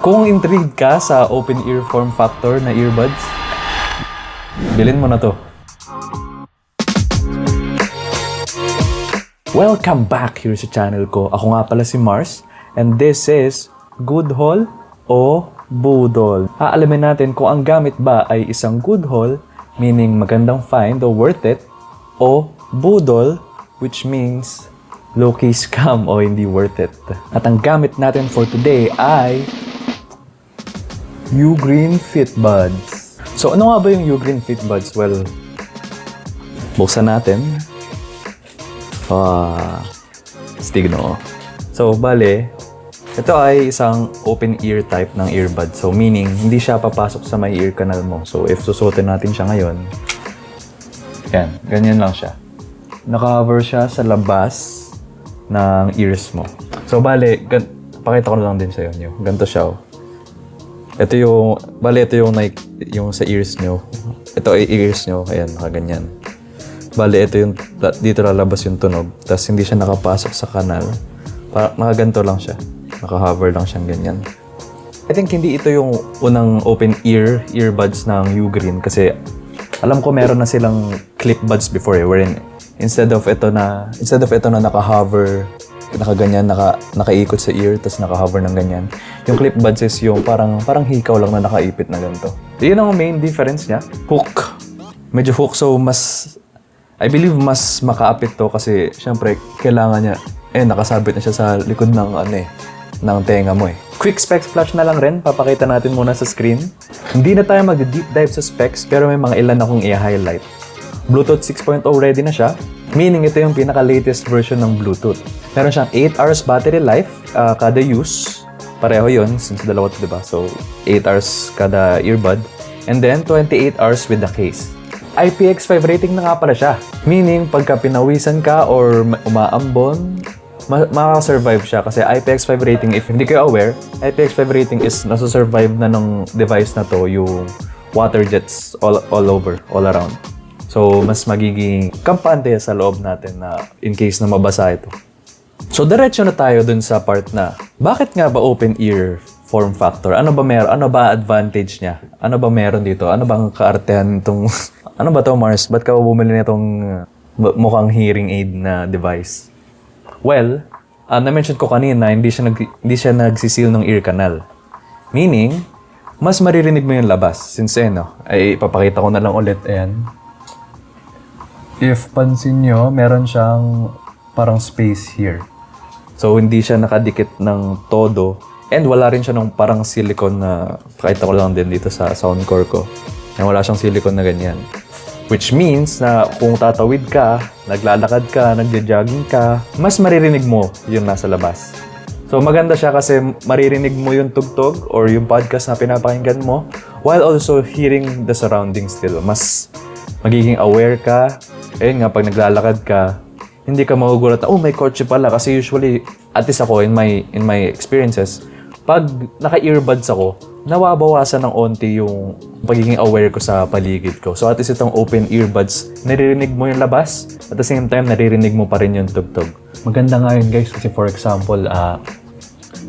Kung intrigued ka sa open ear form factor na earbuds, bilhin mo na to. Welcome back here sa channel ko. Ako nga pala si Mars and this is Good Haul o Budol. Aalamin natin kung ang gamit ba ay isang good haul, meaning magandang find o worth it, o budol, which means low-key scam o hindi worth it. At ang gamit natin for today ay Ugreen FitBuds. So ano nga ba yung Ugreen FitBuds? Well, buksan natin. Stigno. So, bale, ito ay isang open ear type ng earbud. So, meaning, hindi siya papasok sa may ear canal mo. So, if susuotin natin siya ngayon, yan, ganyan lang siya. Naka-cover siya sa labas ng ears mo. So, bale, pakita ko na lang din sa inyo. Ganito siya, oh. Ito yung, ito yung sa ears nyo. Ito ay ears nyo, ayan, nakaganyan. Bale, ito yung, dito lalabas yung tunog. Tapos hindi siya nakapasok sa kanal. Nakaganto lang siya. Naka-hover lang siyang ganyan. I think hindi ito yung unang open earbuds ng Ugreen. Kasi alam ko meron na silang clip buds before eh. Wherein instead of ito na naka-hover, nakaganyan, nakaikot sa ear, tapos naka-hover ng ganyan. Yung clip buds is yung parang hikaw lang na nakaipit na ganito. Yun ang main difference niya. Hook. Medyo hook, so I believe mas makaapit to kasi syempre kailangan niya, nakasabit na siya sa likod ng ng tenga mo eh. Quick specs flash na lang rin, papakita natin muna sa screen. Hindi na tayo mag-deep dive sa specs pero may mga ilan akong i-highlight. Bluetooth 6.0 ready na siya, meaning ito yung pinaka-latest version ng Bluetooth. Meron siyang 8 hours battery life kada use. Pareho yun, since dalawa to, diba? So, 8 hours kada earbud. And then, 28 hours with the case. IPX5 rating na nga pala siya. Meaning, pagka pinawisan ka or umaambon, makasurvive siya. Kasi IPX5 rating, if hindi kayo aware, IPX5 rating is nasusurvive na ng device na to yung water jets all over, all around. So, mas magiging kampante sa loob natin na in case na mabasa ito. So, diretso na tayo dun sa part na, bakit nga ba open ear form factor? Ano ba advantage niya? Ano ba meron dito? Ano bang kaartehan itong... ano ba to, Mars? Ba't ka ba bumili nitong mukhang hearing aid na device? Well, na-mention ko kanina, hindi siya nagsisil ng ear canal. Meaning, mas maririnig mo yung labas. Since ay ipapakita ko na lang ulit. Ayan. If pansin nyo, meron siyang parang space here. So, hindi siya nakadikit ng todo. And wala rin siya ng parang silicone na, pakita ko lang din dito sa soundcore ko. And wala siyang silicone na ganyan. Which means na kung tatawid ka, naglalakad ka, nagja-jogging ka, mas maririnig mo yung nasa labas. So, maganda siya kasi maririnig mo yung tugtog or yung podcast na pinapakinggan mo while also hearing the surroundings still. Mas magiging aware ka. Ayun nga, pag naglalakad ka, hindi ka magugulat, may kotse pala. Kasi usually, at least ako, in my experiences, pag naka-earbuds ako, nawabawasan ng onti yung pagiging aware ko sa paligid ko. So at least itong open earbuds, naririnig mo yung labas, at the same time, naririnig mo pa rin yung tugtog. Maganda nga yun guys, kasi for example,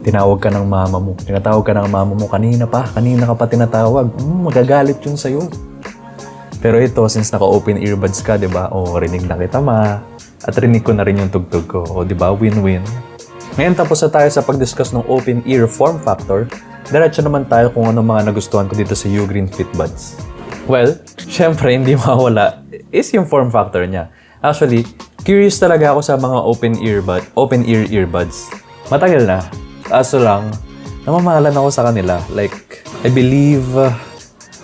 tinatawag ka ng mama mo, kanina ka pa tinatawag, magagalit yun sa'yo. Pero ito, since naka-open earbuds ka, diba? Rinig na kita at rinig ko na rin yung tugtog ko. Diba? Win-win. Ngayon, tapos na tayo sa pag-discuss ng open ear form factor. Diretso naman tayo kung ano mga nagustuhan ko dito sa Ugreen FitBuds. Well, syempre, hindi mawala is yung form factor niya. Actually, curious talaga ako sa mga open ear earbuds. Matagal na. Kaso lang, namamahalan ako sa kanila. Like, I believe,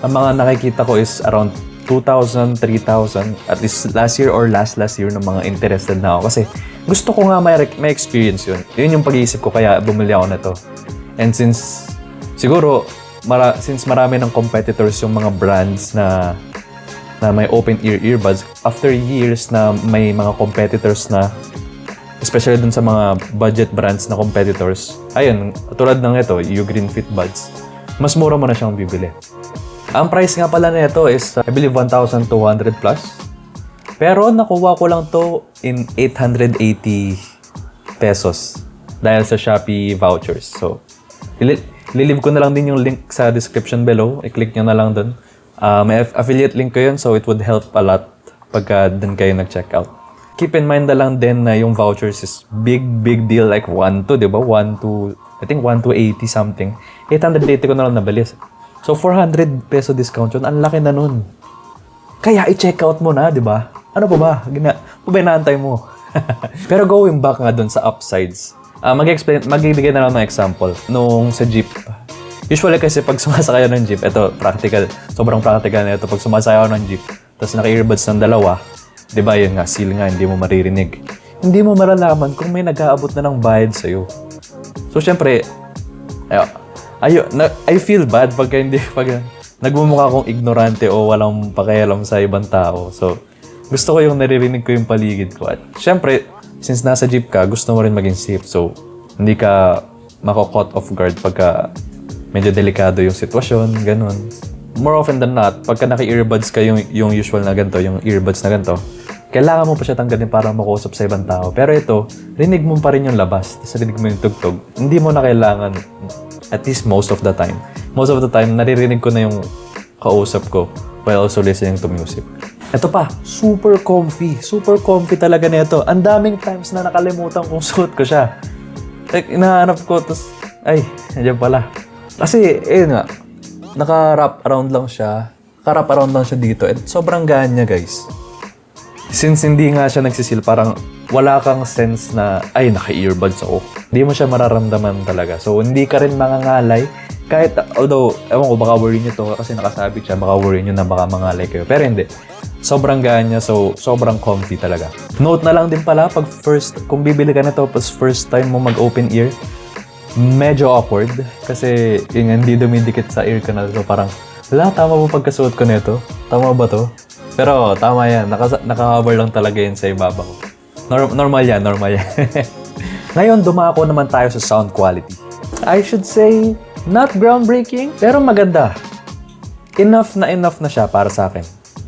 ang mga nakikita ko is around 2,000, 3,000, at least last year or last year ng mga interested na ako. Kasi gusto ko nga may experience yun. Yun yung pag-iisip ko kaya bumili ako na to. And since marami ng competitors yung mga brands na may open ear earbuds, after years na may mga competitors na, especially dun sa mga budget brands na competitors, ayun, tulad ng ito, Ugreen FitBuds, mas mura mo na siyang bibili. Ang price nga pala nito is, I believe, 1,200 plus. Pero nakuha ko lang to in 880 pesos dahil sa Shopee vouchers. So, Lilive ko na lang din yung link sa description below. I-click nyo na lang dun. May affiliate link ko yun, so it would help a lot pagka dun kayo nag-check out. Keep in mind na lang din na yung vouchers is big deal. Like 1 to, di ba? 1 to, I think 1 to 80 something. 880 ko na lang nabili. So 400 peso discount yun. Ang laki na nun. Kaya i-check out mo na, di ba? Ano pa ba? Pabinaantay mo. Pero going back nga dun sa upsides. Magbibigay na lang ng example. Nung sa jeep. Usually kasi pag sumasakay ng jeep, ito, practical. Sobrang practical na ito. Pag sumasakay ng jeep, tapos naka-earbuds ng dalawa, di ba yun nga, seal nga, hindi mo maririnig. Hindi mo malalaman kung may nag-aabot na ng bayad sa'yo. So, syempre, I feel bad pag nagmumukha akong ignorante o walang pakialam sa ibang tao. So, gusto ko yung naririnig ko yung paligid ko. At syempre, since nasa jeep ka, gusto mo rin maging safe. So, hindi ka mako-caught off guard pagka medyo delikado yung sitwasyon, ganun. More often than not, pagka naki-earbuds ka yung usual na ganito, yung earbuds na ganito, kailangan mo pa siya tanggalin para makausap sa ibang tao. Pero ito, rinig mo pa rin yung labas, tapos rinig mo yung tugtog. Hindi mo na kailangan, at least most of the time. Most of the time, naririnig ko na yung kausap ko while also listening to music. Ito pa, super comfy. Super comfy talaga nito. Ang daming times na nakalimutan kung suot ko siya. Like, inahanap ko, tapos, ay, nandiyan pala. Kasi, nga, naka-wrap around lang siya. Naka-wrap around lang siya dito. At sobrang gaan niya, guys. Since hindi nga siya nagsisil, parang wala kang sense na, ay, naka-earbuds ako. Hindi mo siya mararamdaman talaga. So, hindi ka rin mangangalay. Kahit, although, ewan ko, baka worry nyo to kasi nakasabit siya, baka worry nyo na baka mangalay kayo. Pero hindi. Sobrang gaan niya, so sobrang comfy talaga. Note na lang din pala, kung bibili ka nito, first time mo mag-open ear, medyo awkward. Kasi yung hindi dumidikit sa ear canal. So parang, wala, tama mo pagkasuot ko nito? Tama ba to? Pero tama yan, naka-hover lang talaga yan sa ibabaw. Normal yan. Ngayon, dumako naman tayo sa sound quality. I should say, not groundbreaking, pero maganda. Enough na siya para sa akin.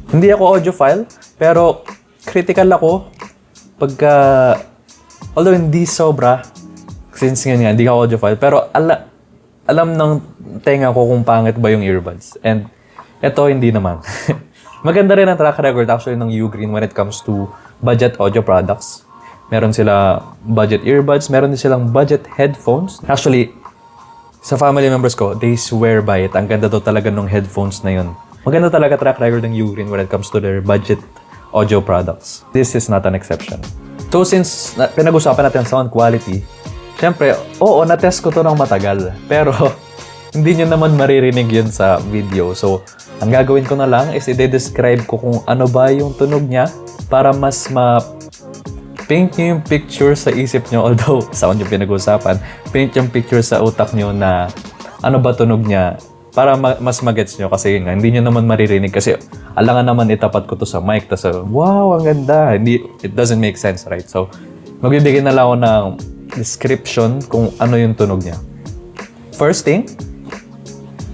Hindi ako audiophile, pero critical ako pagka, although hindi sobra, since nga hindi ako audiophile, pero alam ng tenga ko kung pangit ba yung earbuds. And eto, hindi naman. Maganda rin ang track record actually ng Ugreen when it comes to budget audio products. Meron sila budget earbuds, meron din silang budget headphones. Actually, sa family members ko, they swear by it. Ang ganda daw talaga ng headphones na yun. Maganda talaga track record ng Ugreen when it comes to their budget audio products. This is not an exception. So since pinag-usapan natin ang sound quality, syempre, oo, na-test ko to ng matagal. Pero hindi nyo naman maririnig yun sa video. So, ang gagawin ko na lang is i-describe ko kung ano ba yung tunog niya para mas paint nyo yung picture sa isip nyo. Although, sound yung pinag-usapan, paint yung picture sa utak nyo na ano ba tunog niya para mas magets nyo. Kasi yun nga, hindi nyo naman maririnig. Kasi alangan naman itapat ko to sa mic. Tapos, wow, ang ganda. It doesn't make sense, right? So, magbibigay na lang ako ng description kung ano yung tunog niya. First thing,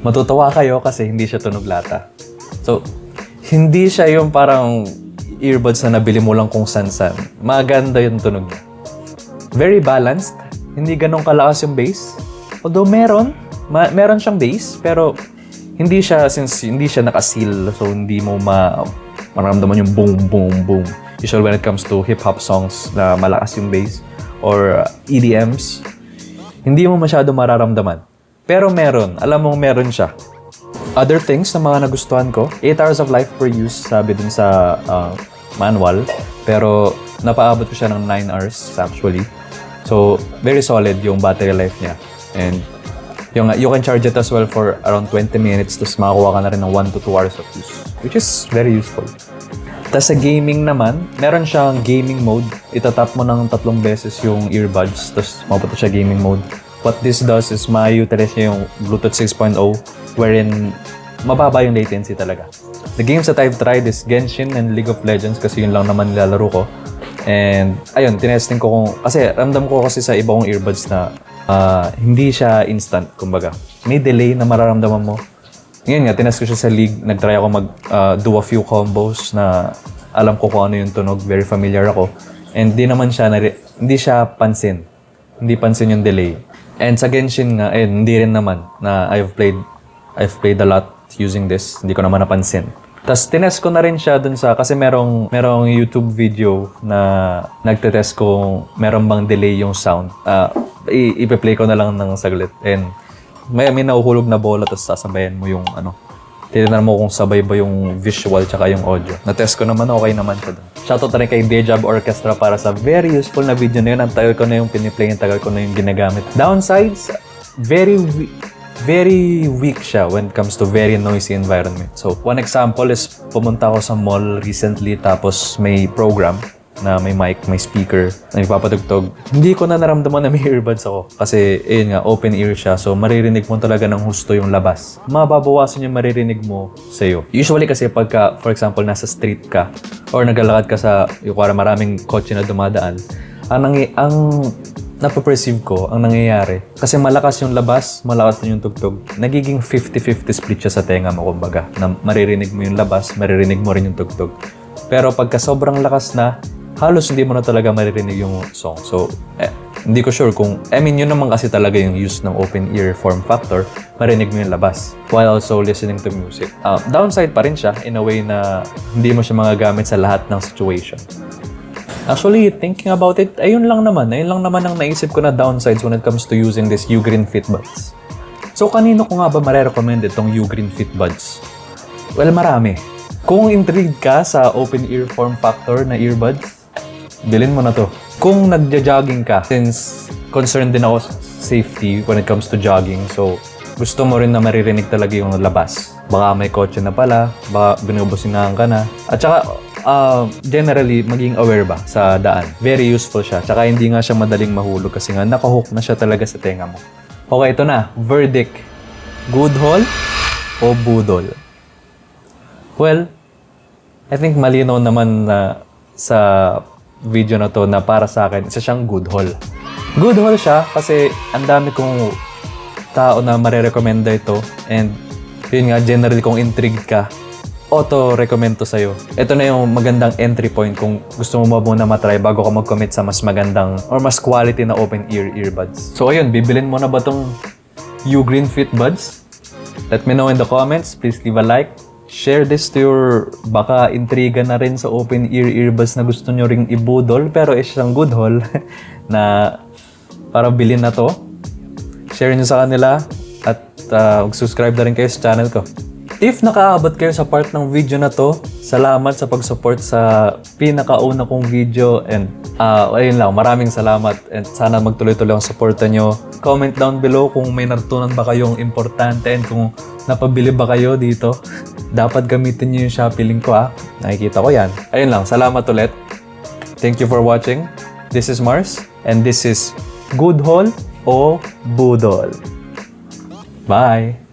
matutuwa kayo kasi hindi siya tunog lata. So, hindi siya yung parang earbuds na nabili mo lang kung san-san. Maganda yung tunog niya. Very balanced. Hindi ganun kalakas yung bass. Although meron siyang bass, pero hindi siya, since hindi siya nakaseal, so hindi mo maramdaman yung boom, boom, boom. Usually when it comes to hip-hop songs na malakas yung bass or EDMs, hindi mo masyado mararamdaman. Pero alam mong meron siya. Other things na mga nagustuhan ko, 8 hours of life per use, sabi dun sa manual. Pero napaabot ko siya ng 9 hours actually. So, very solid yung battery life niya. And you can charge it as well for around 20 minutes, tapos makakuha ka na rin ng 1 to 2 hours of use, which is very useful. Tapos sa gaming naman, meron siyang gaming mode. Itatap mo ng 3 beses yung earbuds, tapos mapunta siya gaming mode. What this does is ma-utilize niya yung Bluetooth 6.0 wherein mababa yung latency talaga. The games that I've tried is Genshin and League of Legends kasi yun lang naman nilalaro ko. And ayun, tinesting ko kasi ramdam ko kasi sa iba kong earbuds na hindi siya instant, kumbaga. May delay na mararamdaman mo. Ngayon nga, tinest ko siya sa League. Nag-try ako do a few combos na alam ko kung ano yung tunog. Very familiar ako. And hindi siya pansin. Hindi pansin yung delay. And sa Genshin nga, hindi rin naman na I've played a lot using this. Hindi ko naman napansin. Tapos tinest ko na rin siya dun sa, kasi merong YouTube video na nagtetest kung meron bang delay yung sound. Ipe-play ko na lang ng saglit. And may nahuhulog na bola tapos sasabayan mo yung titignan mo kung sabay ba yung visual tsaka yung audio. Na-test ko naman, okay naman ko dun. Shoutout na rin kay Dejab Orchestra para sa very useful na video na yun. Ang tagal ko na yung piniplay, ang tagal ko na yung ginagamit. Downsides, very weak siya when it comes to very noisy environment. So, one example is pumunta ako sa mall recently tapos may program na may mic, may speaker na ipapatugtog. Hindi ko na naramdaman na may earbuds ako. Kasi, ayun nga, open ear siya. So, maririnig mo talaga ng husto yung labas. Mababawasan yung maririnig mo sa'yo. Usually kasi pagka, for example, nasa street ka or naglalakad ka sa, yung maraming kotse na dumadaan, ang napaperceive ko, ang nangyayari, kasi malakas yung labas, malakas na yung tugtog, nagiging 50-50 split siya sa tenga mo, kumbaga, na maririnig mo yung labas, maririnig mo rin yung tugtog. Pero pagka sobrang lakas na, halos hindi mo na talaga maririnig yung song. So, hindi ko sure kung, yun naman kasi talaga yung use ng open ear form factor, marinig mo yung labas, while also listening to music. Downside pa rin siya, in a way na hindi mo siya magagamit sa lahat ng situation. Actually, thinking about it, ayun lang naman ang naisip ko na downsides when it comes to using this Ugreen Fit Buds. So, kanino ko nga ba marirecommend itong Ugreen Fit Buds? Well, marami. Kung intrigued ka sa open ear form factor na earbuds, bilhin mo na to. Kung nagja-jogging ka, since concerned din ako sa safety when it comes to jogging, so gusto mo rin na maririnig talaga yung labas. Baka may kotse na pala, baka binubusinahan ka na. At saka, generally, maging aware ba sa daan. Very useful siya. Tsaka hindi nga siya madaling mahulog kasi nga nakahook na siya talaga sa tenga mo. Okay, ito na. Verdict. Good haul o budol? Well, I think malinaw naman na sa video na to na para sa akin, isa siyang good haul. Good haul siya kasi ang dami kong tao na marirekomenda ito. And yun nga, generally kung intrigued ka, auto-recommend to sa'yo. Ito na yung magandang entry point kung gusto mo muna matry bago ka mag-commit sa mas magandang or mas quality na open ear earbuds. So ayun, bibilin mo na ba tong Ugreen Fit Buds? Let me know in the comments. Please leave a like. Share this to your baka intriga na rin sa open ear earbuds na gusto nyo ring ibudol pero isang good haul na para bilhin na to. Share nyo sa kanila at mag-subscribe na rin kayo sa channel ko. If nakaabot kayo sa part ng video na to, salamat sa pag-support sa pinakauna kong video and ayun lang, maraming salamat and sana magtuloy-tuloy ang supportan nyo. Comment down below kung may natutunan ba kayong importante and kung napabili ba kayo dito. Dapat gamitin nyo yung Shopee link ko nakikita ko yan. Ayun lang, salamat ulit. Thank you for watching. This is Mars and this is Good Haul o Budol. Bye!